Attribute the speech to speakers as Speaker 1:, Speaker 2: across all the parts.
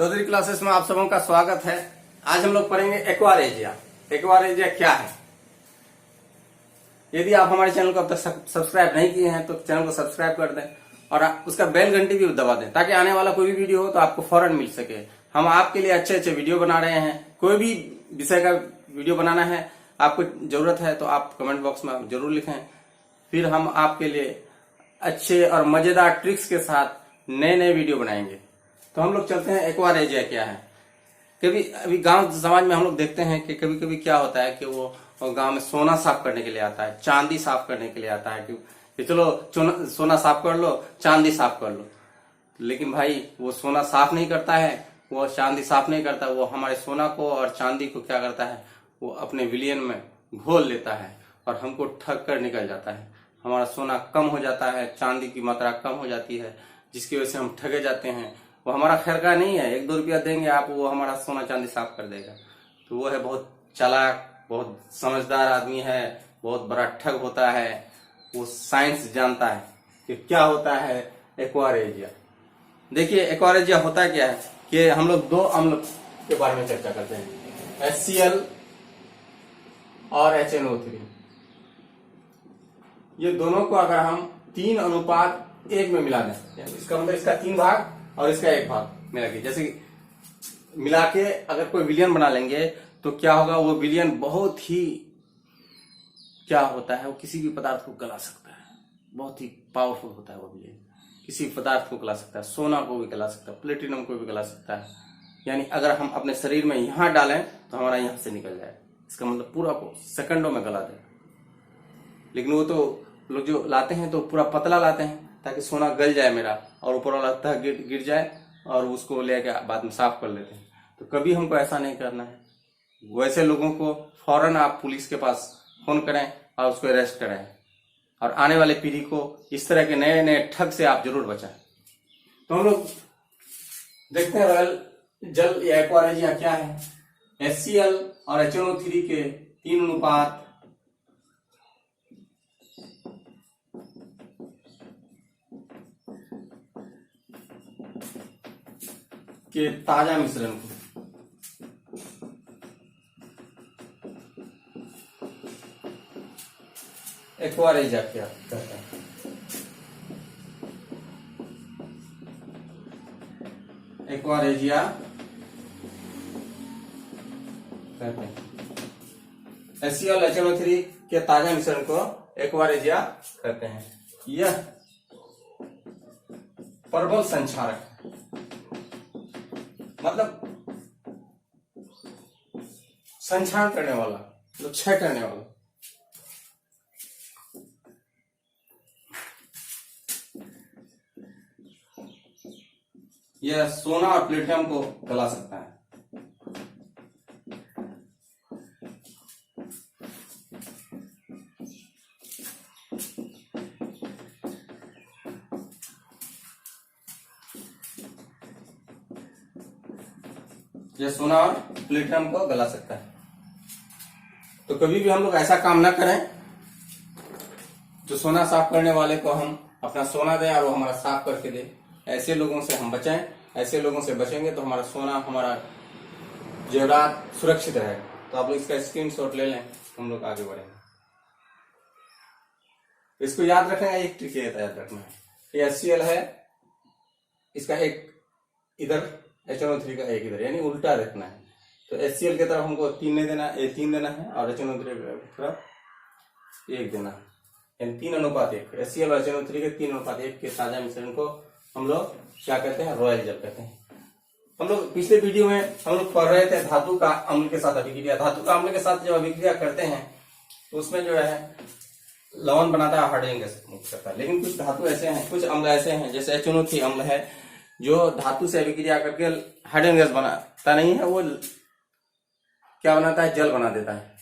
Speaker 1: Chaudhary classes में आप सबों का स्वागत है। आज हम लोग पढ़ेंगे एक्वारेजिया। एक्वारेजिया क्या है? यदि आप हमारे चैनल को अब तक सब्सक्राइब नहीं किए हैं तो चैनल को सब्सक्राइब कर दें और उसका बेल घंटी भी दबा दें ताकि आने वाला कोई भी वीडियो हो तो आपको फौरन मिल सके। हम आपके लिए अच्छे अच्छे वीडियो बना रहे हैं। कोई भी विषय का वीडियो बनाना है, आपको जरूरत है तो आप कमेंट बॉक्स में जरूर लिखें। फिर हम आपके लिए अच्छे और मजेदार ट्रिक्स के साथ नए नए वीडियो बनाएंगे। तो हम लोग चलते हैं एक्वारेजिया क्या है। कभी अभी गांव समाज में हम लोग देखते हैं कि कभी कभी क्या होता है कि वो गांव में सोना साफ करने के लिए आता है, चांदी साफ करने के लिए आता है कि चलो सोना साफ कर लो, चांदी साफ कर लो। लेकिन भाई वो सोना साफ नहीं करता है, वो चांदी साफ नहीं करता। वो हमारे सोना को और चांदी को क्या करता है, वो अपने विलयन में घोल लेता है और हमको ठग कर निकल जाता है। हमारा सोना कम हो जाता है, चांदी की मात्रा कम हो जाती है, जिसकी वजह से हम ठगे जाते हैं। वो हमारा खैर का नहीं है, 1-2 रुपया देंगे आप, वो हमारा सोना चांदी साफ कर देगा। तो वो है बहुत चालाक, बहुत समझदार आदमी है, बहुत बड़ा ठग होता है। वो साइंस जानता है कि क्या होता है एक्वारेजिया। देखिए एक्वारेजिया होता क्या है कि हम लोग 2 अम्ल के बारे में चर्चा करते हैं, HCl और HNO3। ये दोनों को अगर हम 3:1 में मिला दें, इसका मतलब इसका 3 भाग और इसका 1 भाग मिला के, जैसे मिला के अगर कोई विलयन बना लेंगे तो क्या होगा, वो विलयन बहुत ही क्या होता है, वो किसी भी पदार्थ को गला सकता है। बहुत ही पावरफुल होता है वो विलयन, किसी पदार्थ को गला सकता है, सोना को भी गला सकता है, प्लेटिनम को भी गला सकता है। यानी अगर हम अपने शरीर में यहां डालें तो हमारा यहां से निकल जाए, इसका मतलब पूरा को सेकंडों में गला दे। लेकिन वो तो लोग जो लाते हैं तो पूरा पतला लाते हैं ताकि सोना गल जाए मेरा और ऊपर वाला तह गिर जाए और उसको लेके बाद में साफ कर लेते हैं। तो कभी हमको ऐसा नहीं करना है। वैसे लोगों को फौरन आप पुलिस के पास फोन करें और उसको अरेस्ट करें और आने वाले पीढ़ी को इस तरह के नए नए ठग से आप जरूर बचाएं। तो हम लोग देखते हैं रॉयल जल या एक्वारेजिया क्या है। HCl और HNO3 के 3 के ताजा मिश्रण को एक्वारेजिया क्या कहते हैं। एक्वारेजिया कहते हैं HCl HNO3 के ताजा मिश्रण को एक्वारेजिया कहते हैं। यह प्रबल संक्षारक है, मतलब संचार करने वाला, मतलब क्षय करने वाला। यह सोना और प्लेटिनम को गला सकता है। यह सोना और प्लेटिनम को गला सकता है। तो कभी भी हम लोग ऐसा काम ना करें जो सोना साफ करने वाले को हम अपना सोना दें और वो हमारा साफ करके दे। ऐसे लोगों से हम बचें। ऐसे लोगों से बचेंगे तो हमारा सोना, हमारा जेवरात सुरक्षित रहेगा। तो आप लोग इसका स्क्रीनशॉट ले लें, हम लोग आगे बढ़ेंगे। इसको याद रखना है, एक ट्रिक याद रखना है। ये HCl है, इसका एक इधर, HNO3 का एक इधर, यानी उल्टा रखना है। तो HCl की तरफ हमको 3 नहीं देना, 3 देना है और HNO3 की तरफ 1 देना है, यानी 3:1। HCl और HNO3 के 3:1 के ताजा मिश्रण को हम लोग क्या कहते हैं, रॉयल जल कहते हैं। हम लोग पिछले वीडियो में हम लोग पढ़ रहे थे धातु का अम्ल के साथ अभिक्रिया। धातु का अम्ल के साथ जब अभिक्रिया करते हैं तो उसमें जो है लवण बनाता है, हाइड्रोजन गैस मुक्त करता है। लेकिन कुछ धातु ऐसे हैं, कुछ अम्ल ऐसे हैं, जैसे HNO3 अम्ल है जो धातु से अभिक्रिया करके हाइड्रोजन गैस बनाता नहीं है, वो क्या बनाता है, जल बना देता है।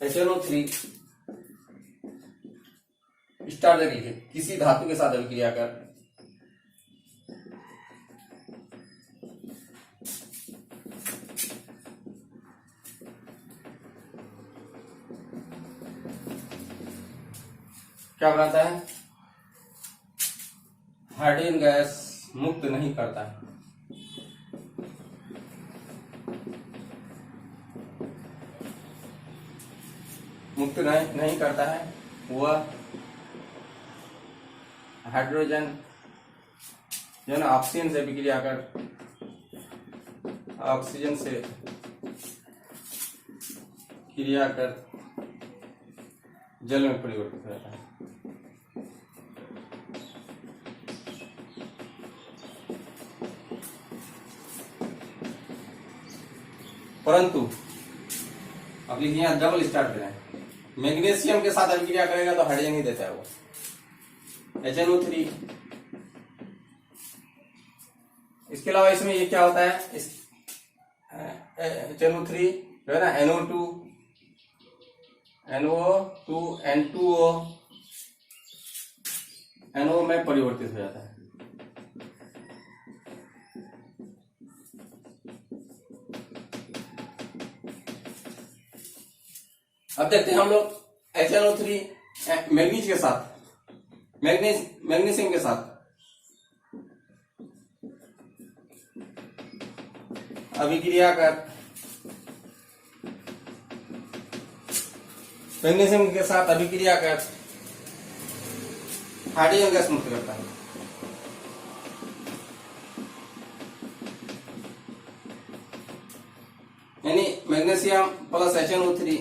Speaker 1: HNO3 स्टार देखिए, किसी धातु के साथ अभिक्रिया कर क्या बनाता है, हाइड्रोजन गैस मुक्त नहीं करता है। मुक्त नहीं करता है, वह हाइड्रोजन जो है ना ऑक्सीजन से विक्रिया कर ऑक्सीजन से क्रिया कर जल में परिवर्तित हो जाता है। परंतु अब लिखिए यहाँ डबल स्टार्ट करें, मैग्नीशियम के साथ अभिक्रिया करेगा तो हाइड्रोजन ही देता है वो, HNO3। इसके अलावा इसमें ये क्या होता है, इस HNO3 जो है ना NO2 N2O NO में परिवर्तित हो जाता है। अब देखते हैं हम लोग HNO3 मैग्नीज के साथ मैग्नीशियम के साथ अभिक्रिया कर मैग्नीशियम के साथ अभिक्रिया कर हाइड्रोजन गैस मुक्त करता है। यानी magnesium plus HNO3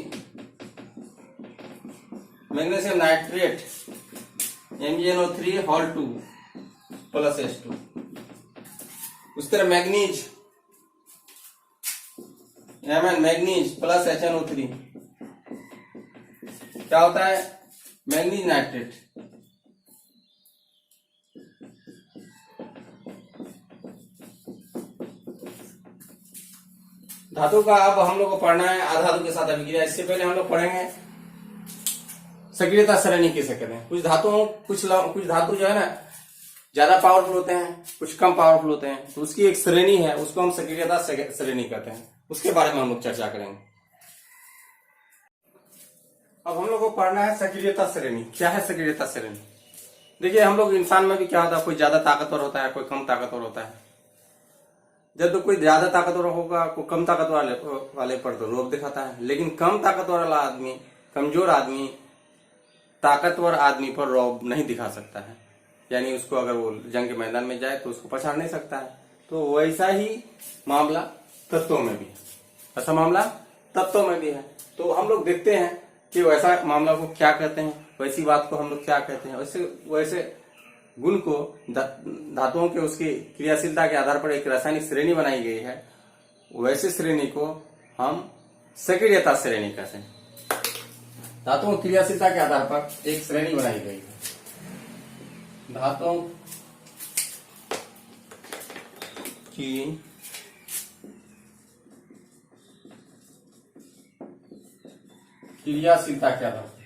Speaker 1: magnesium nitrate MgNO3 plus H2। उस तरह मैग्नीज मैग्नीज प्लस HNO3 क्या होता है, मैग्नीज नाइट्रेट। धातु का अब हम लोग को पढ़ना है अधातु के साथ अभिक्रिया। इससे पहले हम लोग पढ़ेंगे सक्रियता श्रेणी किसे कहते हैं। कुछ धातु जो है ना ज्यादा पावरफुल होते हैं, कुछ कम पावरफुल होते हैं, तो उसकी एक श्रेणी है, उसको हम सक्रियता श्रेणी कहते हैं। उसके बारे में हम लोग चर्चा करेंगे। अब हम लोग को पढ़ना है सक्रियता श्रेणी। क्या है सक्रियता श्रेणी? देखिए हम लोग इंसान में भी क्या होता है, कोई ज्यादा ताकतवर होता है, कोई कम ताकतवर होता है। जब तो कोई ज्यादा ताकतवर होगा, कोई कम ताकतवर वाले पर तो लोभ दिखाता है, लेकिन कम ताकतवर वाला आदमी, कमजोर आदमी ताकतवर आदमी पर रौब नहीं दिखा सकता है। यानी उसको अगर वो जंग के मैदान में जाए तो उसको पछाड़ नहीं सकता है। तो वैसा ही मामला तत्वों में भी है, ऐसा मामला तत्वों में भी है। तो हम लोग देखते हैं कि वैसा मामला को क्या कहते हैं, वैसी बात को हम लोग क्या कहते हैं। वैसे गुण को धातुओं के उसकी क्रियाशीलता के आधार पर एक रासायनिक श्रेणी बनाई गई है, वैसे श्रेणी को हम सक्रियता श्रेणी कहते हैं। धातुओं की क्रियाशीलता के आधार पर एक श्रेणी बनाई गई है। धातुओं की क्रियाशीलता के आधार पर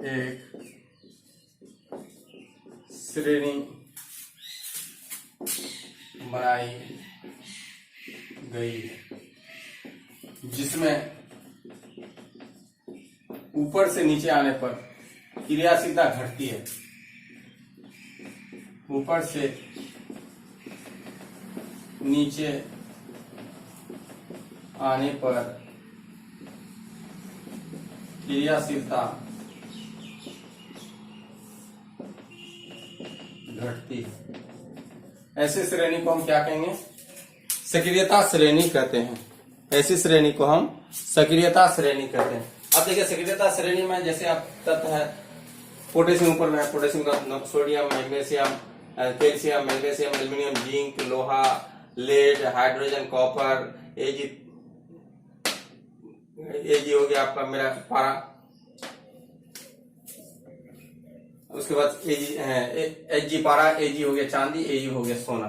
Speaker 1: एक श्रेणी बनाई गई जिसमें ऊपर से नीचे आने पर क्रियाशीलता घटती है। ऊपर से नीचे आने पर क्रियाशीलता घटती है। ऐसे श्रेणी को हम क्या कहेंगे? सक्रियता श्रेणी कहते हैं। ऐसी श्रेणी को हम सक्रियता श्रेणी कहते हैं। अब देखिए सक्रियता श्रेणी में जैसे आप तत्व है, पोटेशियम ऊपर में है, पोटेशियम का sodium, magnesium, calcium, magnesium, aluminium, zinc, लोहा, लेड, हाइड्रोजन, कॉपर, एजी हो गया आपका मेरा पारा। उसके बाद एजी पारा, एजी हो गया चांदी, एजी हो गया सोना।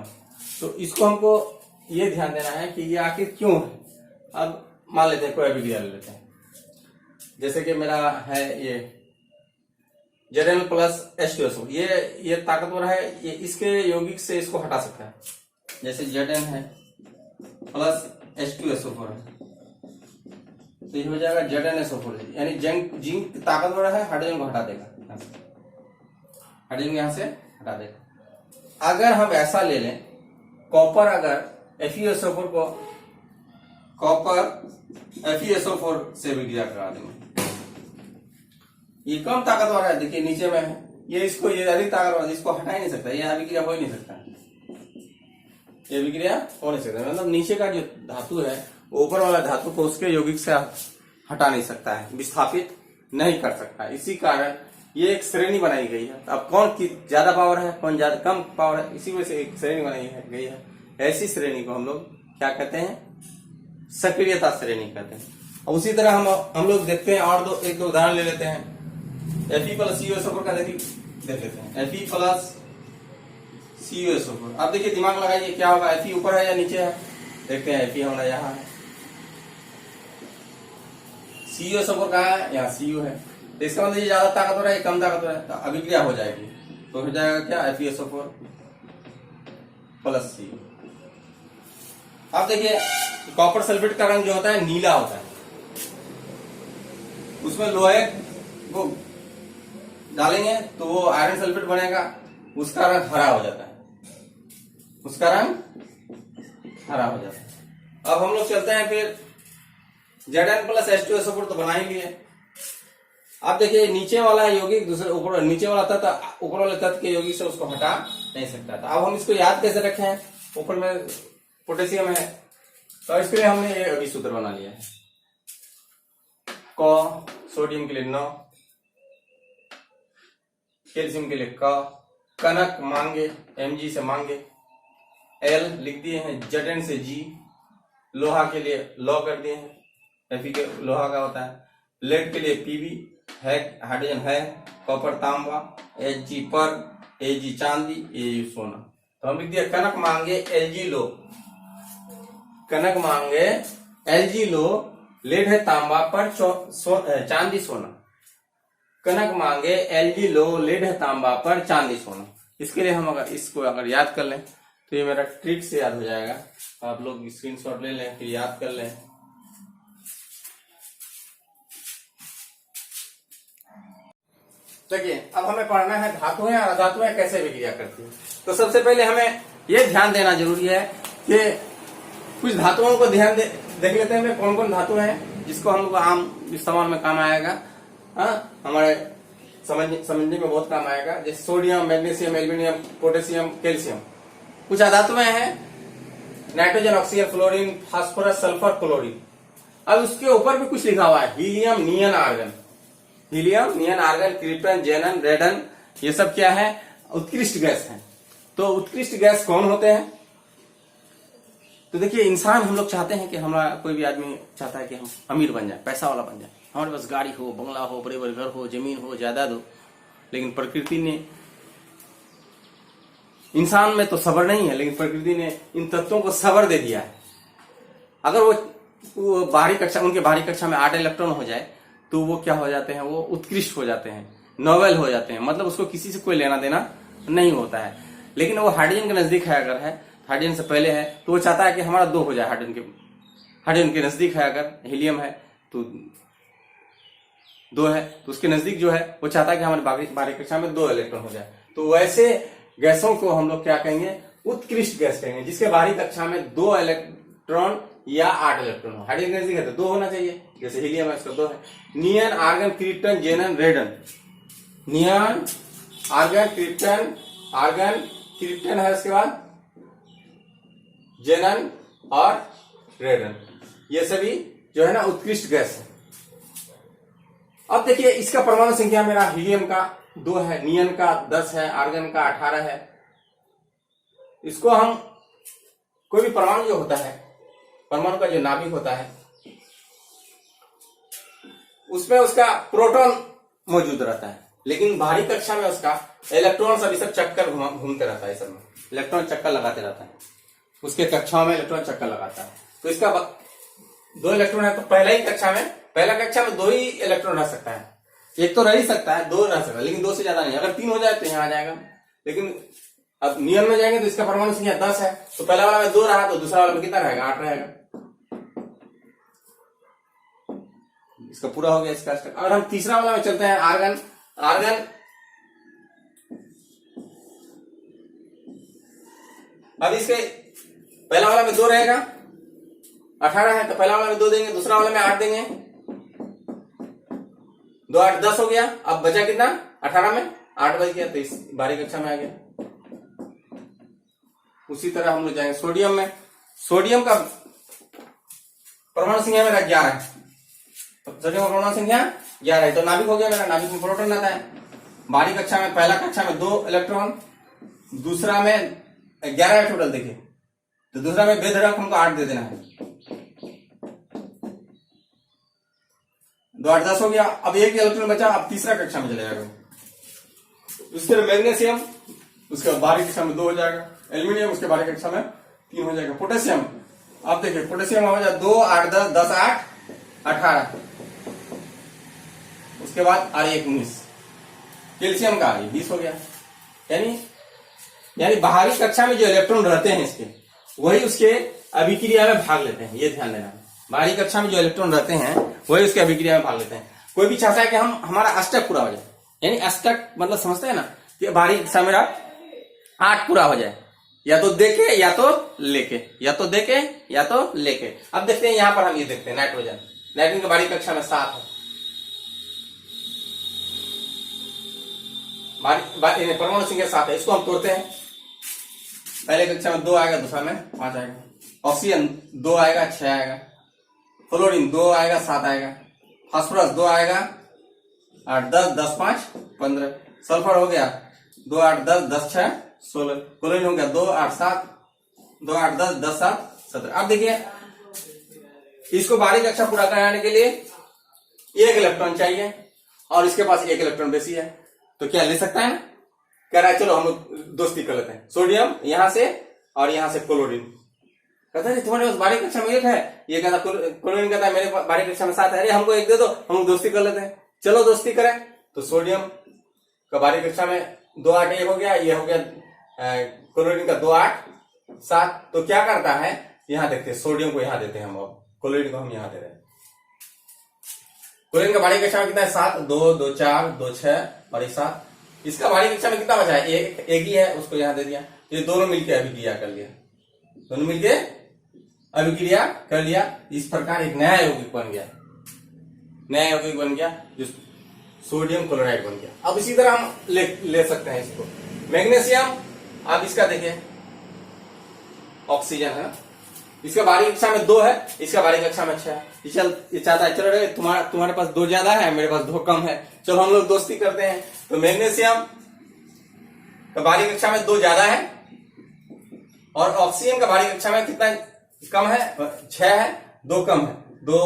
Speaker 1: तो इसको हमको ये ध्यान देना है कि ये आखिर क्यों है। अब मान लेते हैं कोई अभिक्रिया ले लेते हैं, जैसे कि मेरा है ये Zn प्लस H2SO, ये ताकतवर है, ये इसके यौगिक से इसको हटा सकता है। जैसे Zn है प्लस H2SO4 है, तो ये हो जाएगा ZnSO4, यानी जिंक ताकतवर है, हाइड्रोजन को हटा देगा, हाइड्रोजन यहां से हटा देगा। अगर हम ऐसा ले लें, कॉपर अगर FeSO4 को कॉपर FeSO4 से विक्रिया करा देंगे, ये कम ताकतवर है, देखिए नीचे में है, ये अधिक ताकतवर है, इसको हटा ही नहीं सकता, ये अभिक्रिया हो ही नहीं सकता, ये विक्रिया हो नहीं सकता। मतलब नीचे का जो धातु है, ऊपर वाला धातु को उसके यौगिक से हटा नहीं सकता है, विस्थापित नहीं कर सकता है। इसी कारण ये एक श्रेणी बनाई गई है। अब कौन की ज्यादा पावर है, कौन ज्यादा कम पावर है, इसी वजह से एक श्रेणी बनाई गई है। ऐसी श्रेणी को हम लोग क्या कहते हैं, सक्रियता श्रेणी कहते हैं। उसी तरह हम लोग देखते हैं और एक दो उदाहरण ले लेते हैं। Fe प्लस CuSO4 का देख लेते हैं। Fe प्लस CuSO4, अब देखिए दिमाग लगाइए क्या होगा, Fe ऊपर है या नीचे है, देखते हैं। Fe हमारा यहाँ है, CuSO4 कहाँ है, यहाँ Cu है, तो इसका मतलब ये ज्यादा ताकतवर है, कम ताकतवर है, तो अभिक्रिया हो जाएगी, तो हो जाएगा क्या, FeSO4 प्लस Cu। अब देखिए कॉपर सल्फेट का रंग जो होता है नीला होता है, उसमें लोहे को डालेंगे तो वो आयरन सल्फेट बनेगा, उसका रंग हरा हो जाता है, उसका रंग हरा हो जाता है। अब हम लोग चलते हैं फिर Zn प्लस H2SO4 तो बना ही लिए। अब देखिए नीचे वाला यौगिक दूसरे ऊपर, नीचे वाला तत्व ऊपर वाले तत्व के यौगिक से उसको हटा नहीं सकता था। अब हम इसको याद कैसे रखें, ऊपर में पोटेशियम है, तो इसके लिए हमने ये अभी सूत्र बना लिया है, क सोडियम के लिए 9, कैल्शियम के लिए क, कनक मांगे Mg से मांगे, L लिख दिए हैं, Zn से G, लोहा के लिए लॉ कर दिए हैं, Fe के लोहा का होता है, लेड के लिए Pb है, हाइड्रोजन है, कॉपर तांबा, Hg पर, Ag चांदी, Au सोना। तो हम लिख दिया कनक मांगे Lg लो, कनक मांगे Lg लो, लेड है तांबा पर चांदी सोना, कनक मांगे Lg लो, लेड है तांबा पर चांदी सोना। इसके लिए हम अगर इसको याद कर लें तो ये मेरा ट्रिक से याद हो जाएगा, आप लोग स्क्रीनशॉट ले लें फिर याद कर लें। देखिए अब हमें पढ़ना है धातुएं और अधातुएं कैसे विक्रिया करती हैं। तो सबसे पहले हमें यह ध्यान देना जरूरी है कि कुछ धातुओं को देख लेते हैं कौन कौन धातु है जिसको हम लोग आम इस्तेमाल में काम आएगा, हमारे समझने में बहुत काम आएगा, जैसे sodium, magnesium, aluminium, potassium, calcium. कुछ अधातुएं हैं nitrogen, oxygen, fluorine, phosphorus, sulphur, chlorine. अब उसके ऊपर भी कुछ लिखा हुआ है, हीलियम, नियन, आर्गन। हीलियम, नियन, आर्गन, क्रिप्टन, जेनन, रेडन, ये सब क्या है, उत्कृष्ट गैस है। तो उत्कृष्ट गैस कौन होते हैं, तो देखिए इंसान हम लोग चाहते हैं कि हमारा कोई भी आदमी चाहता है कि हम अमीर बन जाए, पैसा वाला बन जाए, हमारे पास गाड़ी हो, बंगला हो, बड़े बड़े घर हो, जमीन हो, जायदाद हो। लेकिन प्रकृति ने, इंसान में तो सब्र नहीं है, लेकिन प्रकृति ने इन तत्वों को सब्र दे दिया है। अगर वो बाहरी कक्षा, उनके बाहरी कक्षा में 8 इलेक्ट्रॉन हो जाए तो वो क्या हो जाते हैं, वो उत्कृष्ट हो जाते हैं, नोबेल हो जाते हैं, मतलब उसको किसी से कोई लेना देना नहीं होता है। लेकिन वो हाइड्रोजन के नजदीक है, अगर है हाइड्रोजन से पहले है तो वो चाहता है कि हमारा 2 हो जाए, हाइड्रोजन के नजदीक है, अगर हीलियम है तो 2 है, तो उसके नजदीक जो है वो चाहता है कि हमारे बाहरी कक्षा में 2 इलेक्ट्रॉन हो जाए। तो वैसे गैसों को हम लोग क्या कहेंगे, उत्कृष्ट गैस कहेंगे, जिसके बाहरी कक्षा में 2 इलेक्ट्रॉन या 8 इलेक्ट्रॉन हो। हाइड्रोजन के नजदीक है तो 2 होना चाहिए, जैसे हीलियम है उसका 2 है। नियन, आर्गन, क्रिप्टन, जेनन, रेडन। नियन, आर्गन, क्रिप्टन, आर्गन, क्रिप्टन है, उसके बाद जेनन और रेडन, ये सभी जो है ना उत्कृष्ट गैस है। अब देखिए इसका परमाणु संख्या मेरा हीलियम का 2 है, नियन का 10 है, आर्गन का 18 है। इसको हम कोई भी परमाणु जो होता है, परमाणु का जो नाभिक होता है उसमें उसका प्रोटॉन मौजूद रहता है, लेकिन बाहरी कक्षा में उसका इलेक्ट्रॉन सभी सब चक्कर घूमते रहता है, सब में इलेक्ट्रॉन चक्कर लगाते रहता है, उसके कक्षाओं में इलेक्ट्रॉन चक्कर लगाता है। तो इसका 2 इलेक्ट्रॉन है, तो पहला कक्षा में 2 ही इलेक्ट्रॉन रह सकता है, एक तो रह ही सकता है, 2 रह सकता है, लेकिन 2 से ज्यादा नहीं। अगर 3 हो जाए तो यहाँ आ जाएगा। लेकिन अब नियन में जाएंगे तो इसका परमाणु संख्या 10 है, तो पहला वाला में 2 रहा तो दूसरा वाला में कितना रहेगा, 8 रहेगा। इसका पूरा हो गया इसका स्टेप। अगर हम तीसरा वाला में चलते हैं, आर्गन। अब इसके पहला वाला में 2 रहेगा, 18 है तो पहला वाला में 2 देंगे, दूसरा वाला में 8 देंगे, 2 8 10 हो गया। अब बचा कितना, 18 में 8 बच गया, तो इस 12वीं कक्षा में आ गया। उसी तरह हम लोग जाएंगे सोडियम में। सोडियम का परमाणु संख्या मेरा 11 है, सोडियम का परमाणु संख्या 11 है, तो नाभिक हो गया मेरा, नाभिक में प्रोटॉन रहता है। 12वीं कक्षा में पहला कक्षा में 2 इलेक्ट्रॉन, दूसरा में 11 है टोटल, देखिए, तो दूसरा में बेधड़क हमको 8 दे देना है, 2 8 10 हो गया। अब एक इलेक्ट्रॉन बचा, अब तीसरा कक्षा में चले जाएगा। उसके बाद मैग्नीशियम, उसके बाद 12वीं कक्षा में 2 हो जाएगा, एल्यूमिनियम उसके 12वीं कक्षा में 3 हो जाएगा। पोटेशियम, अब देखिए पोटेशियम हो जाए 2 8 10 10 8 18, उसके बाद Re 19, कैल्शियम का Re 20 हो गया। यानी बाहरी कक्षा में जो इलेक्ट्रॉन रहते हैं इसके, वही उसके अभिक्रिया में भाग लेते हैं, ये ध्यान देना। बाहरी कक्षा में जो इलेक्ट्रॉन रहते हैं वही उसके अभिक्रिया में भाग लेते हैं। कोई भी चाहता है कि हमारा अष्टक पूरा हो जाए, यानी अष्टक मतलब समझते हैं ना कि बाहरी कक्षा मेरा 8 पूरा हो जाए, या तो देके या तो लेके, या तो देके या तो लेके। अब देखते हैं यहां पर हम ये देखते हैं नाइट्रोजन, नाइट्रोजन की बाहरी कक्षा में 7 है, परमाणु संख्या 7 है, इसको हम तोड़ते हैं। पहले कक्षा में 2 आएगा, दूसरा में 5 आएगा, ऑक्सीजन 2 आएगा 6 आएगा, फ्लोरीन 2 आएगा 7 आएगा, फास्फोरस 2 आएगा 8 10 10 5 15, सल्फर हो गया 2 8 10 10 6 16, क्लोरीन हो गया 2 8 7 2 8 10 10 7 17। अब देखिए इसको बाहरी कक्षा पूरा कराने के लिए 1 इलेक्ट्रॉन चाहिए और इसके पास 1 इलेक्ट्रॉन बेसी है, तो क्या ले सकता है ना, कह रहा है चलो हम लोग दोस्ती कर लेते हैं, सोडियम यहां से और यहां से क्लोरीन। कहता है तुम्हारे पास बाहरी कक्षा में 1 है, ये कहता क्लोरीन कहता है मेरे बाहरी कक्षा में 7 है, अरे हमको 1 दे दो, हम लोग दोस्ती कर लेते हैं, चलो दोस्ती करें। तो सोडियम का बाहरी कक्षा में 2 8 1 हो गया, ये हो गया क्लोरीन का 2 8 7। तो क्या करता है, यहां देखते हैं, सोडियम को यहां देते हैं हम, अब क्लोरीन को हम यहां दे रहे हैं। क्लोरीन का बाहरी कक्षा में कितना है 7, 2 2 4 2 6 और 1 7। इसका बाहरी कक्षा में कितना बचा है, एक ही है, उसको यहां दे दिया। ये दोनों मिलकर अभिक्रिया कर लिया, दोनों मिलके अभिक्रिया कर लिया। इस प्रकार एक नया यौगिक बन गया, नया यौगिक बन गया जो सोडियम क्लोराइड बन गया। अब इसी तरह हम ले सकते हैं इसको मैग्नीशियम। आप इसका देखिए, ऑक्सीजन है, इसका बाहरी कक्षा में 2 है, इसका बाहरी कक्षा में 6 है। ये चाहता है चलो रे तुम्हारे पास 2 ज्यादा है, मेरे पास 2 कम है, चलो हम लोग दोस्ती करते हैं। तो मैग्नीशियम का बाहरी कक्षा में 2 ज्यादा है और ऑक्सीजन का बाहरी कक्षा में कितना कम है, 6 है, 2 कम है, 2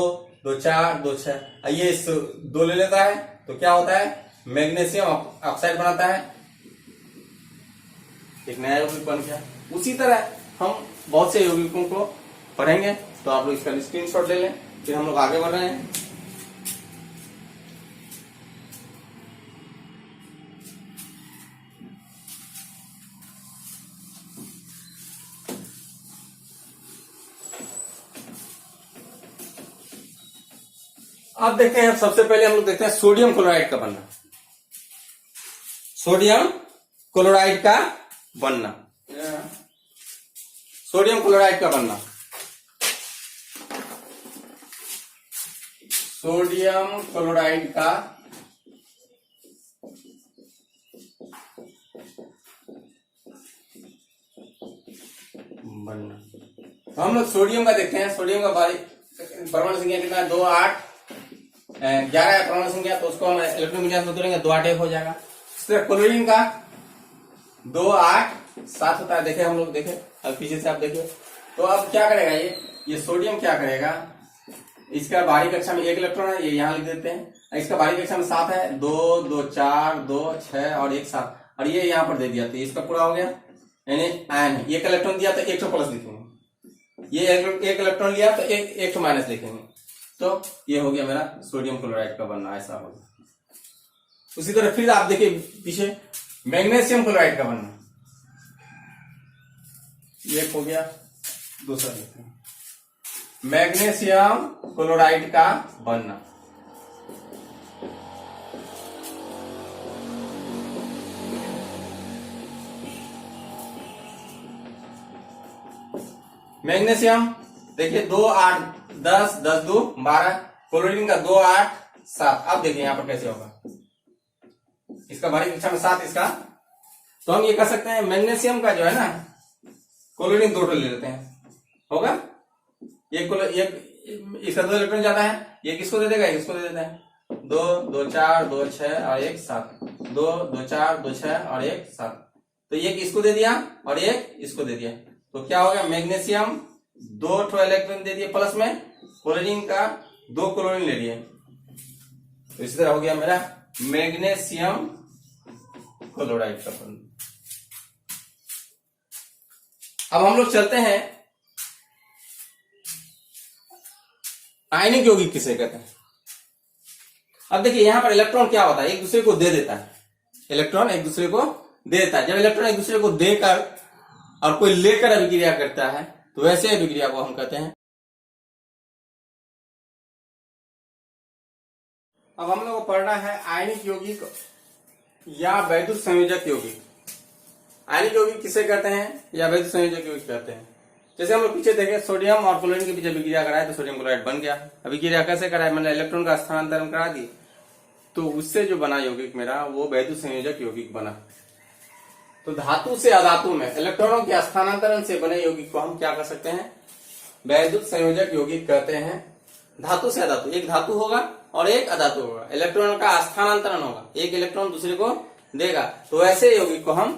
Speaker 1: 2 4 2 6। ये इस 2 ले लेता है तो क्या होता है, मैग्नीशियम ऑक्साइड बनाता है, एक नया यौगिक बन गया। उसी तरह हम बहुत से यौगिकों को पढ़ेंगे, तो आप लोग इसका स्क्रीनशॉट ले लें, फिर हम लोग आगे बढ़ रहे हैं। अब देखते हैं, सबसे पहले हम लोग देखते हैं सोडियम क्लोराइड का बनना, सोडियम क्लोराइड का बनना, सोडियम क्लोराइड का बनना। सोडियम क्लोराइड का बनना, तो हम लोग सोडियम का देखते हैं। सोडियम का परमाणु संख्या कितना है, 2 8 11 है परमाणु संख्या, तो उसको हम इलेक्ट्रॉन विन्यास में तोड़ेंगे, 2 8 1 हो जाएगा। क्लोरीन का 2 8 7 होता है, देखे हम लोग, देखे अब पीछे से आप देखिए। तो अब क्या करेगा ये सोडियम क्या करेगा, इसका बाहरी कक्षा में 1 इलेक्ट्रॉन है, ये यहाँ लिख देते हैं। इसका बाहरी कक्षा में 7 है, 2 2 4 2 6 और 1 7, और ये यहाँ पर दे दिया, तो इसका पूरा हो गया, यानी आयन है। 1 इलेक्ट्रॉन दिया तो 1 प्लस लिखेंगे, ये 1 इलेक्ट्रॉन लिया तो 1 माइनस लिखेंगे, तो ये हो गया मेरा सोडियम क्लोराइड का बनना, ऐसा होगा। उसी तरह फिर आप देखिए पीछे मैग्नीशियम क्लोराइड का बनना, ये हो गया, दूसरा देखते हैं मैग्नीशियम क्लोराइड का बनना। मैग्नीशियम देखिए 2 8 10 10 2 12, क्लोरीन का 2 8 7। अब देखिए यहाँ पर कैसे होगा, इसका बारीक कक्षा में 7 इसका, तो हम ये कर सकते हैं मैग्नीशियम का जो है ना क्लोरीन 2 ले लेते हैं, होगा एक इसका 2 इलेक्ट्रॉन जाता है, ये किसको दे देगा, इसको दे देता है 2 2 4 2 6 और 1 7, 2 2 4 2 6 और 1 7, तो एक इसको दे दिया और एक इसको दे दिया, तो क्या हो गया मैग्नीशियम 2 इलेक्ट्रॉन दे दिए प्लस में, क्लोरीन का 2 क्लोरीन ले लिए, तो इसी तरह हो गया मेरा मैग्नीशियम क्लोराइड का बंध। अब हम लोग चलते हैं आयनिक यौगिक किसे कहते हैं। अब देखिए यहां पर इलेक्ट्रॉन क्या होता है, एक दूसरे को दे देता है, इलेक्ट्रॉन एक दूसरे को दे देता है। जब इलेक्ट्रॉन एक दूसरे को देकर और कोई लेकर अभिक्रिया करता है तो वैसे अभिक्रिया को हम कहते हैं। अब हम लोग को पढ़ना है आयनिक यौगिक या वैद्युत संयोजक यौगिक। आयनिक यौगिक किसे कहते हैं या वैद्युत संयोजक यौगिक कहते हैं। जैसे हम लोग पीछे देखे सोडियम और क्लोरीन के बीच अभिक्रिया कराए तो सोडियम क्लोराइड बन गया। अभिक्रिया कैसे कराए, मैंने इलेक्ट्रॉन का स्थानांतरण करा दी तो उससे जो बना यौगिक मेरा वो वैद्युत संयोजक यौगिक बना। तो धातु से अधातु में इलेक्ट्रॉनों के स्थानांतरण से बने यौगिक को हम क्या कर सकते हैं, वैद्युत संयोजक यौगिक कहते हैं। धातु से अधातु, एक धातु होगा और एक अधातु होगा, इलेक्ट्रॉन का स्थानांतरण होगा, एक इलेक्ट्रॉन दूसरे को देगा, तो ऐसे यौगिक को हम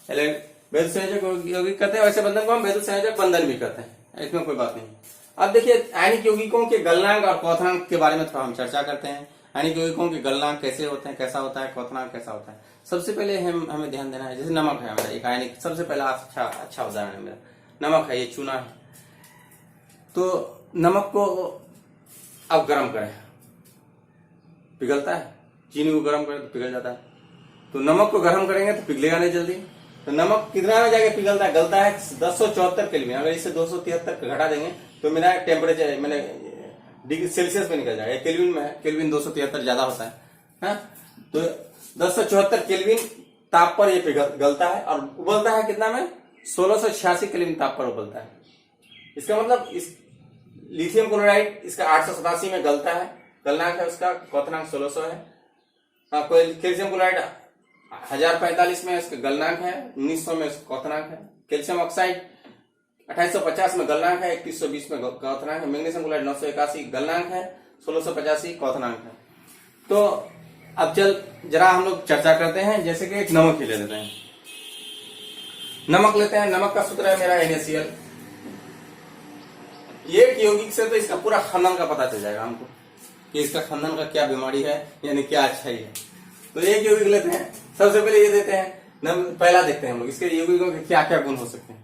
Speaker 1: वैद्युत संयोजक यौगिक कहते हैं। वैसे बंधन को हम वैद्युत संयोजक बंधन भी कहते हैं, इसमें कोई बात नहीं। अब देखिए आयनिक यौगिकों के गलनांक और क्वथनांक के बारे में थोड़ा हम चर्चा करते हैं। आयनिक यौगिकों के गलनांक कैसे होते हैं, कैसा होता है, क्वथनांक कैसा होता है। सबसे पहले हमें ध्यान देना है, जैसे नमक है हमारा एक आयनिक, सबसे पहला अच्छा उदाहरण है मेरा नमक है, ये चूना है। तो नमक को अब गर्म करें, पिघलता है, चीनी को गर्म करें तो पिघल जाता है, तो नमक को गर्म करेंगे तो पिघलेगा नहीं जल्दी। तो नमक कितना में जाके पिघलता है, गलता है 1074 केल्विन। अगर इसे 273 घटा देंगे तो मेरा टेम्परेचर मैंने डिग्री सेल्सियस में निकल जाएगा, केल्विन में है, केल्विन 273 ज्यादा होता है। तो 1074 केल्विन ताप पर ये गलता है और उबलता है कितना में, 1686 केल्विन ताप पर उबलता है। इसका मतलब इस लिथियम क्लोराइड इसका 887 में गलता है, गलनांक है उसका, क्वथनांक 1600 है। कैल्शियम क्लोराइड 1045 में इसका गलनांक है, 1900 में इसका क्वथनांक है। कैल्शियम ऑक्साइड 2850 में गलनांक है, 3120 में क्वथनांक है। मैग्नीशियम क्लोराइड 981 गलनांक है, 1685 क्वथनांक है। तो अब जरा हम लोग चर्चा करते हैं, जैसे कि एक नमक ही ले लेते हैं। नमक लेते हैं, नमक का सूत्र है मेरा NaCl। एक यौगिक से तो इसका पूरा खानदान का पता चल जाएगा हमको कि इसका खानदान का क्या बीमारी है, यानी क्या अच्छाई है। तो एक यौगिक लेते हैं, सबसे पहले ये देते हैं, पहला देखते हैं हम लोग इसके यौगिकों के क्या क्या गुण हो सकते हैं।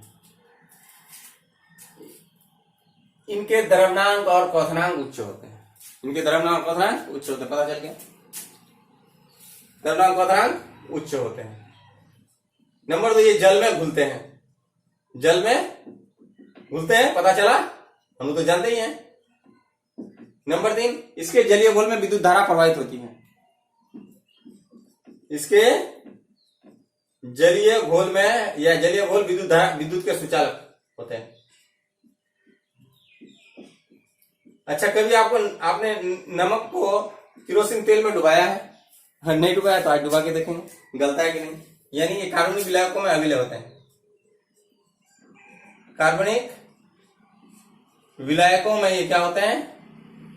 Speaker 1: इनके द्रव्यनांक और क्वथनांक उच्च होते हैं, इनके द्रव्यनांक और क्वथनांक उच्च होते हैं, पता चल गया, द्रव्यनांक क्वथनांक उच्च होते हैं। नंबर 2, ये जल में घुलते हैं, जल में घुलते हैं, पता चला, हम तो जानते ही हैं। नंबर 3, इसके जलीय घोल में विद्युत धारा प्रवाहित होती है, इसके जलीय घोल में या जलीय घोल विद्युत के सुचालक होते हैं। अच्छा, कभी आपने नमक को केरोसिन तेल में डुबाया है? नहीं डुबाया तो आज डुबा के देखेंगे गलता है कि नहीं। यानी ये कार्बनिक विलायकों में अविलय होते हैं, कार्बनिक विलायकों में ये क्या होते हैं,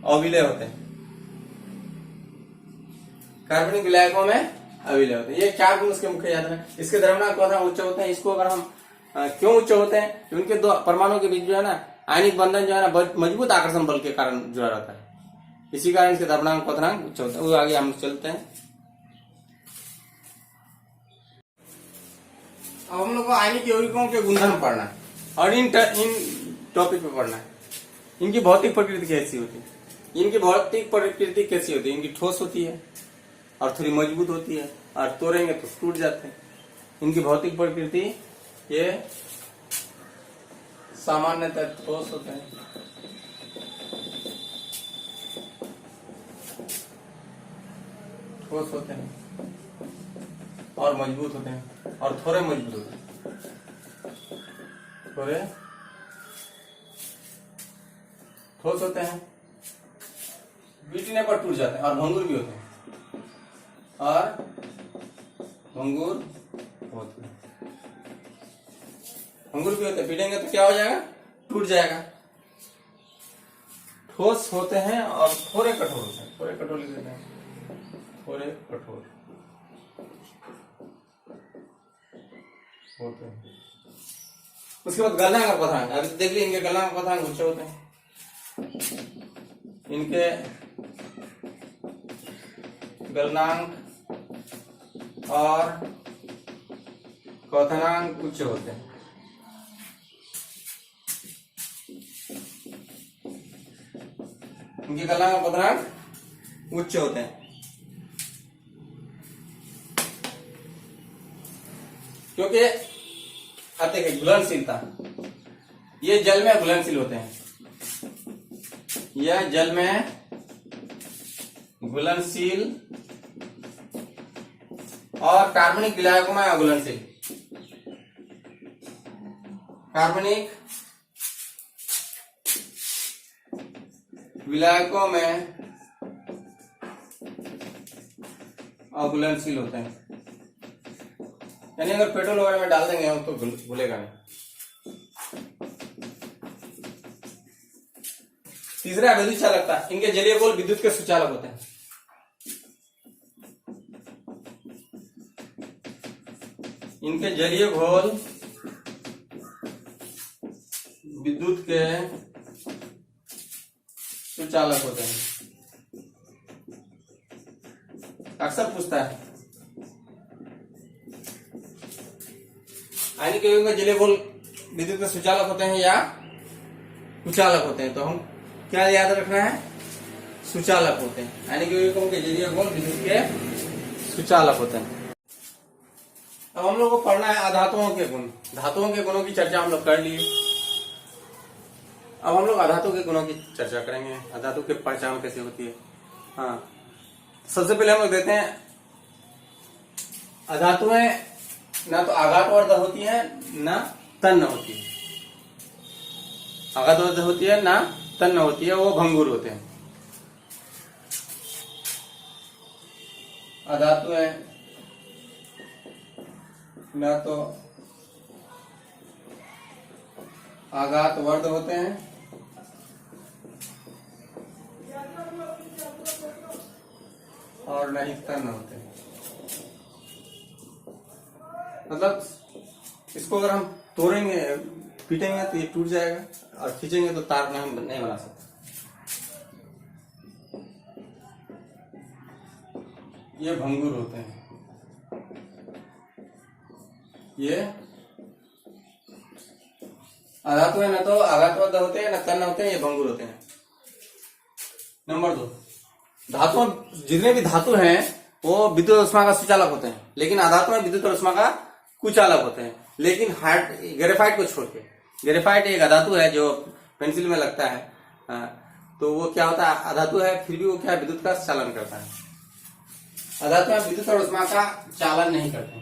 Speaker 1: अविलय होते हैं, कार्बनिक विलायकों में अविलय होते हैं। ये 4 गुण उसके मुख्य याद है। इसके द्रव्यनांक क्वथनांक उच्च होते हैं। इसको अगर हम क्यों उच्च होते हैं, उनके 2 परमाणु के बीच जो है ना आयनिक बंधन जो है ना मजबूत आकर्षण बल के कारण जुड़ा रहता है, इसी कारण इसके द्रव्यनांक क्वथनांक उच्च होते हैं। वो आगे हम चलते हैं। अब हम लोग को आयनिक यौगिकों के गुणधर्म पढ़ना है और इन टॉपिक पे पढ़ना है। इनकी भौतिक प्रकृति कैसी होती है, इनकी भौतिक प्रकृति कैसी होती है, इनकी ठोस होती है और थोड़ी मजबूत होती है, और तोड़ेंगे तो टूट जाते हैं। इनकी भौतिक प्रकृति ये सामान्यतः ठोस होते हैं, ठोस होते हैं और मजबूत होते हैं और थोड़े मजबूत होते हैं, थोड़े ठोस होते हैं, पीटने पर टूट जाते हैं, और भंगुर भी होते हैं, और भंगुर होते हैं, भंगुर भी होते हैं। पीटेंगे तो क्या हो जाएगा, टूट जाएगा। ठोस होते हैं और थोड़े कठोर होते हैं, थोड़े कठोर लिख देते हैं, थोड़े कठोर होते हैं। उसके बाद गलनांक और पथरांक, अभी देख लीजिए इनके गलनांक और पथरांक ऊंचे होते हैं, इनके गलनांक और क्वथनांक उच्च होते हैं। इनके गलनांक और क्वथनांक उच्च होते हैं, क्योंकि अब देखिए घुलनशीलता, ये जल में घुलनशील होते हैं, यह जल में घुलनशील और कार्बनिक विलायकों में अघुलनशील। कार्बनिक विलायकों में अघुलनशील होते हैं, यानी अगर पेट्रोल वगैरह में डाल देंगे हम तो घुलेगा नहीं। तीसरा विद्युत चालकता, इनके जलीय घोल विद्युत के सुचालक होते हैं। इनके जलीय घोल विद्युत के सुचालक होते हैं। अक्सर पूछता है आयनिक यौगिकों के जलीय घोल विद्युत के सुचालक होते हैं या कुचालक होते हैं, तो हम क्या याद रखना है, सुचालक होते हैं। आयनिक यौगिकों के जलीय घोल विद्युत के सुचालक होते हैं। अब हम लोग को पढ़ना है अधातुओं के गुण। धातुओं के गुणों की चर्चा हम लोग कर लिए, अब हम लोग अधातु के गुणों की चर्चा करेंगे, अधातु की पहचान कैसे होती है। हाँ, सबसे पहले हम लोग देते हैं अधातुएं ना तो आघातवर्ध होती है ना तन्न होती है। आघातवर्ध होती है ना तन्न होती है, वो भंगुर होते हैं। अधातुएं ना तो आघातवर्ध होते हैं और न ही तन्न होते हैं। मतलब इसको अगर हम तोड़ेंगे पीटेंगे तो ये टूट जाएगा, और खींचेंगे तो तार नहीं बना सकते। ये भंगुर होते हैं, ये अधातु है, न तो आघातवर्ध होते हैं न तन्न होते हैं, ये भंगुर होते हैं। नंबर 2, धातु, जितने भी धातु हैं वो विद्युत ऊष्मा का सुचालक होते हैं, लेकिन अधातु में विद्युत ऊष्मा का कुचालक होते हैं। लेकिन ग्रेफाइट को छोड़ के, ग्रेफाइट एक अधातु है जो पेंसिल में लगता है, तो वो क्या होता है, अधातु है, फिर भी वो क्या विद्युत का चालन करता है। अधातु में विद्युत और ऊष्मा का चालन नहीं करते हैं।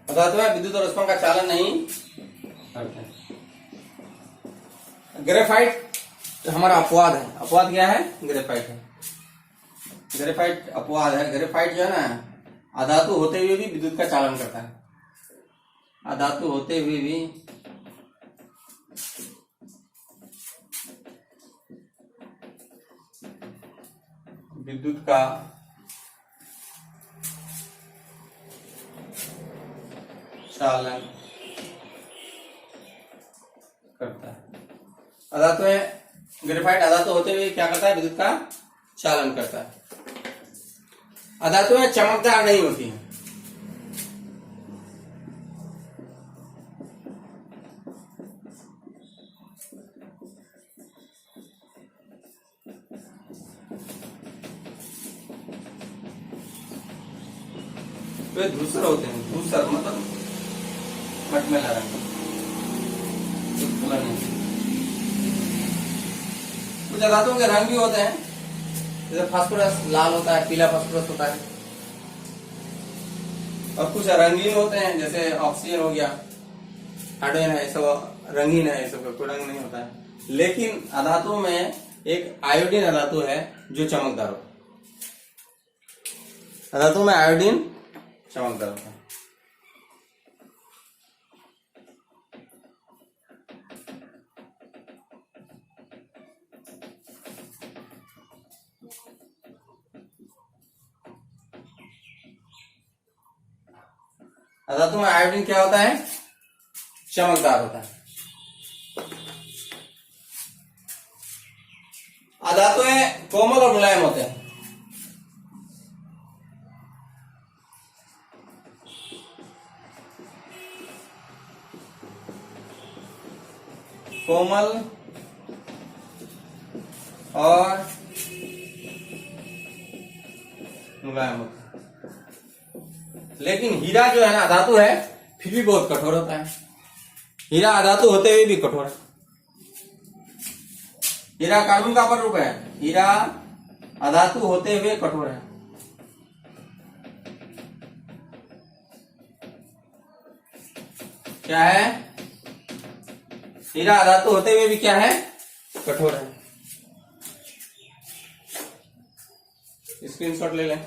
Speaker 1: अधातु में विद्युत और ऊष्मा का चालन नहीं करते। ग्रेफाइट हमारा अपवाद है। अपवाद क्या है, ग्रेफाइट है। ग्रेफाइट अपवाद है। ग्रेफाइट जो है ना, अधातु होते हुए भी विद्युत का चालन करता है। अधातु होते हुए भी विद्युत का चालन करता है। अधातु में ग्रेफाइट अधातु होते हुए क्या करता है, विद्युत का चालन करता है। अधातु में चमकदार नहीं होती है। वे धूसर होते हैं। धूसर मतलब मटमैला रंग, खुला नहीं। धातुओं के रंग भी होते हैं, जैसे फास्फोरस लाल होता है, पीला फास्फोरस होता है, और कुछ रंगीन होते हैं जैसे ऑक्सीजन हो गया, हाइड्रोजन है, ये सब रंगीन है, ये सब का कोई रंग नहीं होता है। लेकिन अधातु में एक आयोडीन अधातु है जो चमकदार होता है। अधातु में आयोडीन चमकदार होता है। अधातु में आयोडीन क्या होता है? चमकदार होता है। अधातुएं कोमल और मुलायम होते हैं। कोमल और मुलायम होता है। लेकिन हीरा जो है ना, अधातु है, फिर भी बहुत कठोर होता है। हीरा अधातु होते हुए भी कठोर है। हीरा कार्बन का अपर रूप है, हीरा अधातु होते हुए कठोर है। क्या है? हीरा अधातु होते हुए भी क्या है? कठोर है। स्क्रीनशॉट ले लें।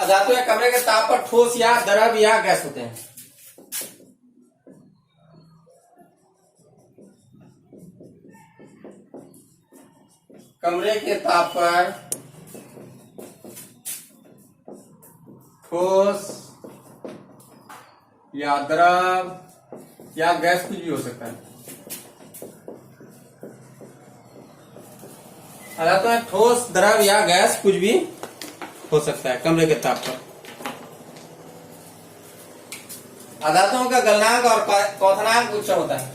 Speaker 1: अधातु या कमरे के ताप पर ठोस या द्रव या गैस होते हैं। कमरे के ताप पर ठोस या द्रव या गैस कुछ भी हो सकता है। अधातु में ठोस, द्रव या गैस कुछ भी हो सकता है कमरे के ताप पर। अधातुओं का गलनांक और क्वथनांक उच्च होता है।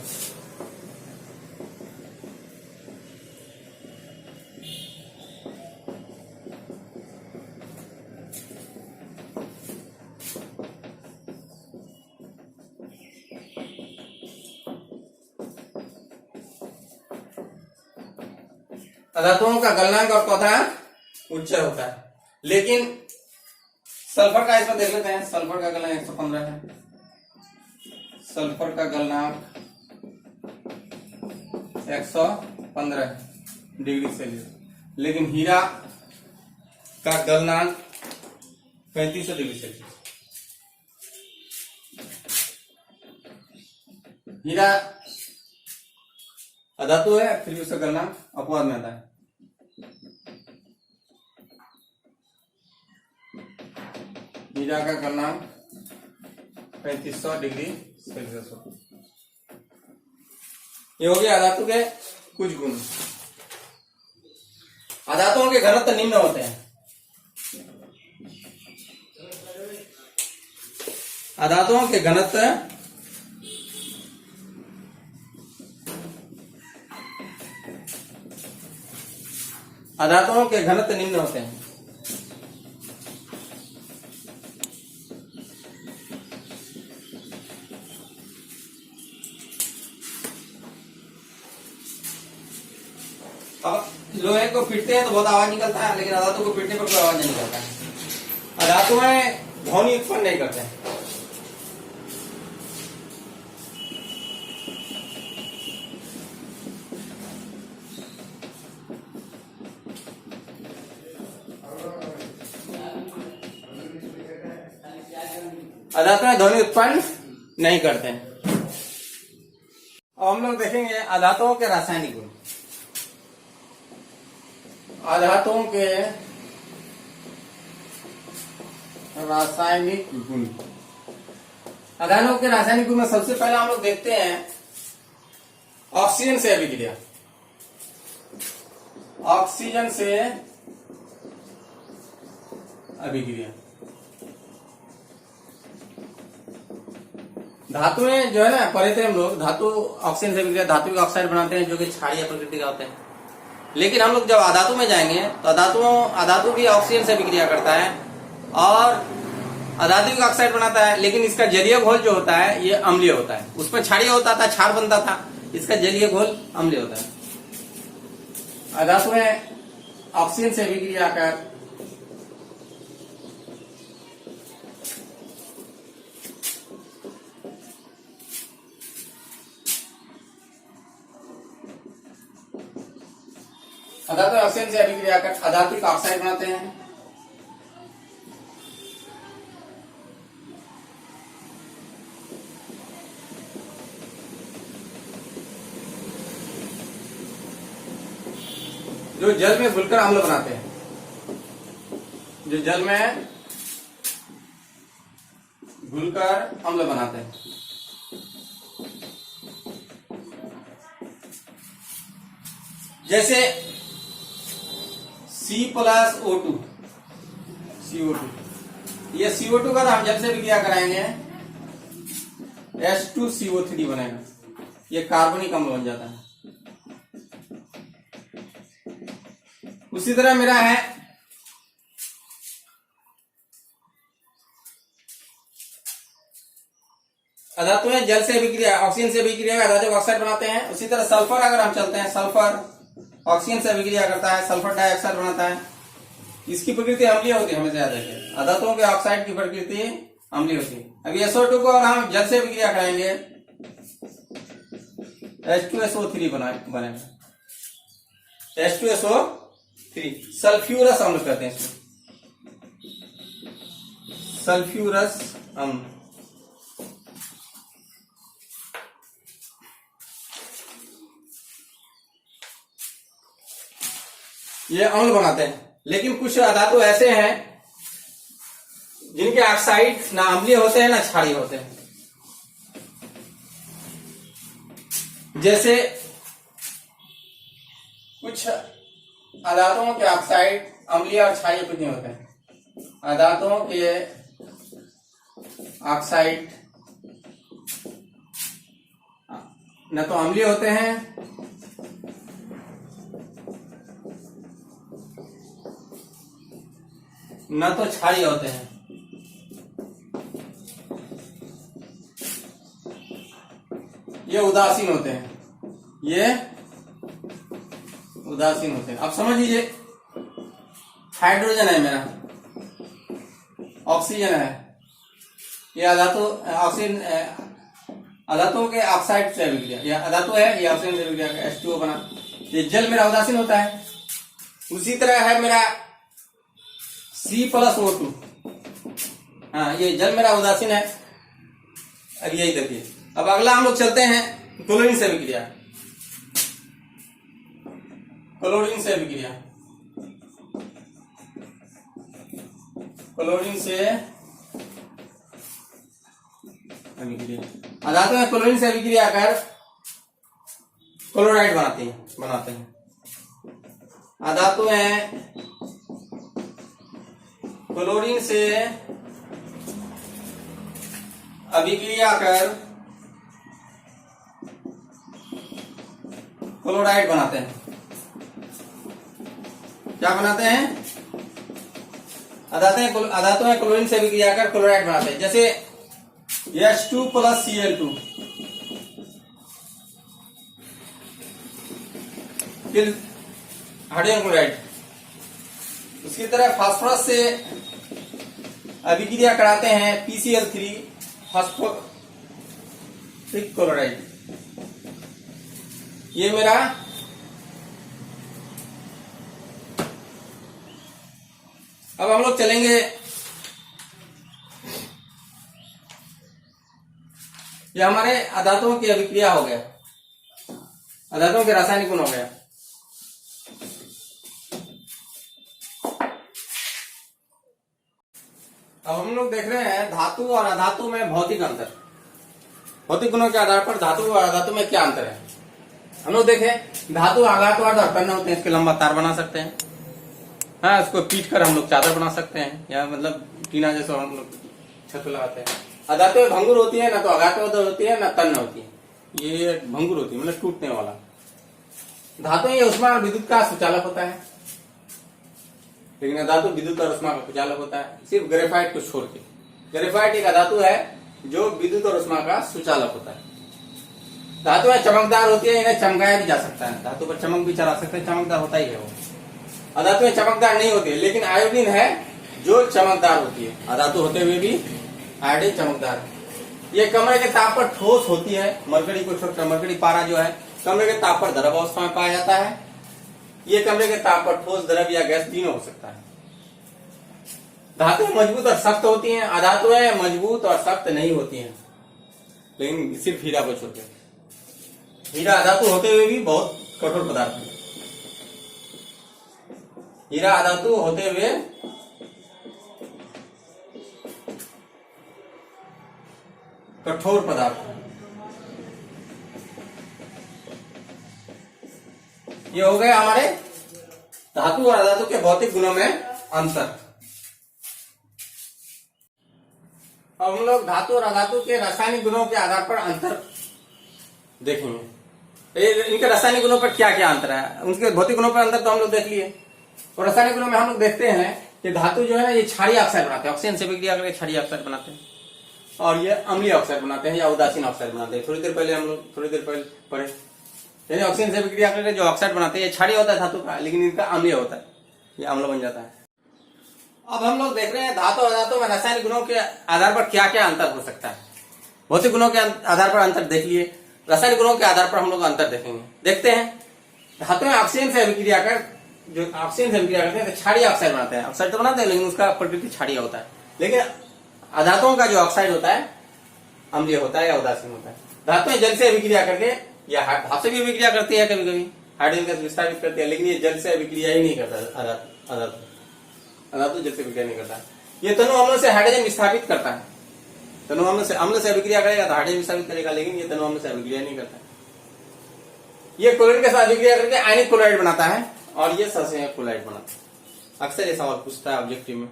Speaker 1: अधातुओं का गलनांक और क्वथनांक उच्च होता है। लेकिन सल्फर का इसमें देख लेते हैं। सल्फर का गलनांक 115 है। सल्फर का गलनांक 115 डिग्री सेल्सियस। लेकिन हीरा का गलनांक 3500 डिग्री सेल्सियस। हीरा अधातु है, फिर भी उसका गलनांक अपवाद में आता है। हीरा का गलनांक 3500 डिग्री सेल्सियस होता है। ये हो गया अधातु के कुछ गुण। अधातुओं के घनत्व निम्न होते हैं। अधातुओं के घनत्व निम्न होते हैं। अब लोहे को पीटते हैं तो बहुत आवाज निकलता है, लेकिन अधातु को पीटने पर कोई आवाज नहीं निकलता है। अधातु में ध्वनि उत्पन्न नहीं करते हैं। अधातु में ध्वनि उत्पन्न नहीं करते हैं। अब हम लोग देखेंगे अधातुओं के रासायनिक गुण। अधातुओं के रासायनिक गुण। अधातुओं के रासायनिक गुण में सबसे पहले हम लोग देखते हैं ऑक्सीजन से अभिक्रिया। ऑक्सीजन से अभिक्रिया। धातुएं जो है ना, पढ़े थे हम लोग, धातु ऑक्सीजन से अभिक्रिया धातु के ऑक्साइड बनाते हैं जो कि क्षारीय प्रकृति का होते हैं। लेकिन हम लोग जब अधातु में जाएंगे तो अधातु भी ऑक्सीजन से विक्रिया करता है और अधातु ऑक्साइड बनाता है, लेकिन इसका जलीय घोल जो होता है ये अम्लीय होता है। उसमें क्षारीय होता था, क्षार बनता था, इसका जलीय घोल अम्लीय होता है। अधातु में ऑक्सीजन से विक्रिया कर अधातु ऑक्सीजन से अभिक्रिया कर अधातु का ऑक्साइड बनाते हैं। जो जल में घुलकर अम्ल बनाते हैं, जो जल में घुलकर अम्ल बनाते हैं। जैसे C+O2, CO2, ये CO2 का हम जल से विक्रिया कराएंगे H2CO3 बनेगा, ये कार्बनिक अम्ल बन जाता है। उसी तरह मेरा है अधातु में जल से विक्रिया ऑक्सीजन से विक्रिया अधातु ऑक्साइड बनाते हैं। उसी तरह सल्फर अगर हम चलते हैं, सल्फर ऑक्सीजन से विक्रिया करता है, सल्फर डाइऑक्साइड बनाता है। इसकी प्रकृति अम्लीय होती है, हमेशा याद रखिए। अधातुओं के ऑक्साइड की प्रकृति अम्लीय होती है। अभी SO2 को और हम जल से विक्रिया कराएंगे H2SO3 बनेगा, H2SO3 सल्फ्यूरस अम्ल कहते हैं इसको, सल्फ्यूरस अम्ल। ये अम्ल बनाते हैं। लेकिन कुछ अधातु ऐसे हैं जिनके ऑक्साइड ना अम्लीय होते हैं ना क्षारीय होते हैं। जैसे कुछ अधातुओं के ऑक्साइड अम्लीय और क्षारीय कुछ नहीं होते हैं। अधातुओं के ऑक्साइड न तो अम्लीय होते हैं न तो क्षारीय होते हैं। ये उदासीन होते हैं, ये उदासीन होते हैं। अब समझ लीजिए, हाइड्रोजन है मेरा, ऑक्सीजन है, ये अधातु ऑक्सीजन अधातुओं के ऑक्साइड से विक्रिया, ये अधातु है, ये ऑक्सीजन से विक्रिया H2O बना। ये जल मेरा उदासीन होता है। उसी तरह है मेरा C+O2, हाँ ये जल मेरा उदासीन है। अब यही देखिए। अब अगला हम लोग चलते हैं क्लोरीन से विक्रिया, क्लोरीन से विक्रिया, क्लोरीन से विक्रिया। अधातु में क्लोरीन से विक्रिया कर क्लोराइड बनाते हैं। अधातु में क्लोरीन से अभिक्रिया कर क्लोराइड बनाते हैं। क्या बनाते हैं? अधातु में क्लोरीन से अभिक्रिया कर क्लोराइड बनाते हैं। जैसे H2 + Cl2, फिर हाइड्रोजन क्लोराइड। उसकी तरह फास्फोरस से अभिक्रिया कराते हैं PCl3 फास्फोरिक क्लोराइड। ये मेरा अब हम लोग चलेंगे, ये हमारे अधातुओं की अभिक्रिया हो गया, अधातुओं के रासायनिक गुण हो गया। अब हम लोग देख रहे हैं धातु और अधातु में भौतिक अंतर। भौतिक गुणों के आधार पर धातु और अधातु में क्या अंतर है। हम लोग देखें, धातु आघातवाद और तन्य होते हैं, इसके लंबा तार बना सकते हैं। हाँ, इसको पीट कर हम लोग चादर बना सकते हैं, या मतलब टीना जैसा हम लोग छत पे लगाते हैं। अधातु में भंगुर होती है, ना तो आघातवाद होती है ना तन्य होती है। ये भंगुर होती है, मतलब टूटने वाला। धातु या उष्मा और विद्युत का सुचालक होता है, लेकिन अधातु विद्युत और उष्मा का सुचालक होता है, सिर्फ ग्रेफाइट को छोड़ के। ग्रेफाइट एक अधातु है जो विद्युत और उष्मा का सुचालक होता है। धातुएं चमकदार होती है, इन्हें चमकाया भी जा सकता है, धातु पर चमक भी चला सकते हैं, चमकदार होता ही है वो। अधातुएं चमकदार नहीं होती है, लेकिन आयोडीन है जो चमकदार होती है। अधातु होते हुए भी आयोडीन चमकदार है। ये कमरे के ताप पर ठोस होती है, मरकरी को छोड़कर। मरकरी पारा जो है कमरे के ताप पर द्रव अवस्था में पाया जाता है। ये कमरे के ताप पर ठोस, द्रव या गैस तीनों हो सकता है। धातुएं मजबूत और सख्त होती हैं, अधातुएं मजबूत और सख्त नहीं होती हैं, लेकिन सिर्फ हीरा को छोड़कर। हीरा अधातु होते हुए भी बहुत कठोर पदार्थ है। हीरा अधातु होते हुए कठोर पदार्थ है। ये हो गए हमारे धातु और अधातु के भौतिक गुणों में अंतर। अब हम लोग धातु और अधातु के रासायनिक गुणों के आधार पर अंतर देखेंगे। इनके रासायनिक गुणों पर क्या क्या अंतर है, उनके भौतिक गुणों पर अंतर तो हम लोग देख लिए। और रासायनिक गुणों में हम लोग देखते हैं कि धातु जो है ये क्षारीय ऑक्साइड बनाते हैं, ऑक्सीजन से विक्रिया करके क्षारीय ऑक्साइड बनाते हैं, और ये अम्लीय ऑक्साइड बनाते हैं या उदासीन ऑक्साइड बनाते हैं। थोड़ी देर पहले पढ़े, यानी ऑक्सीजन से विक्रिया करके जो ऑक्साइड बनाते हैं ये क्षारीय होता है धातु का, लेकिन इनका अम्लीय होता है, ये अम्ल बन जाता है। अब हम लोग देख रहे हैं धातु और अधातु में रासायनिक गुणों के आधार पर क्या क्या अंतर हो सकता है। भौतिक गुणों के आधार पर अंतर देख लिए, रासायनिक गुणों के आधार पर हम लोग अंतर देखेंगे। देखते हैं, धातुएं ऑक्सीजन से विक्रिया करते हैं तो क्षारीय ऑक्साइड बनाते हैं। ऑक्साइड तो बनाते हैं, लेकिन उसका प्रकृति क्षारीय होता है। लेकिन अधातुओं का जो ऑक्साइड होता है अम्लीय होता है या उदासीन होता है। धातुएं जल से विक्रिया करके या भाप से भी विक्रिया करती है, कभी कभी हाइड्रोजन गैस विस्तारित करती है, लेकिन ये जल से विक्रिया ही नहीं करता। अधातु जल से विक्रिया नहीं करता। ये तनु अम्ल से हाइड्रोजन विस्थापित करता है। तनु अम्ल से विक्रिया करेगा तो हाइड्रोजन विस्थापित करेगा, लेकिन ये तनु अम्ल से विक्रिया नहीं करता। ये क्लोराइड के साथ विक्रिया करके आयनिक क्लोराइड बनाता है, और ये सस्यक क्लोराइड बनाता है। अक्सर ये सवाल पूछता है ऑब्जेक्टिव में,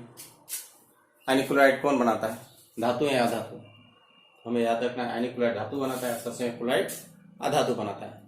Speaker 1: आयनिक क्लोराइड कौन बनाता है, धातु या अधातु? हमें याद रखना है, आयनिक क्लोराइड धातु बनाता है, सस्यक क्लोराइड अधातु बनाता है।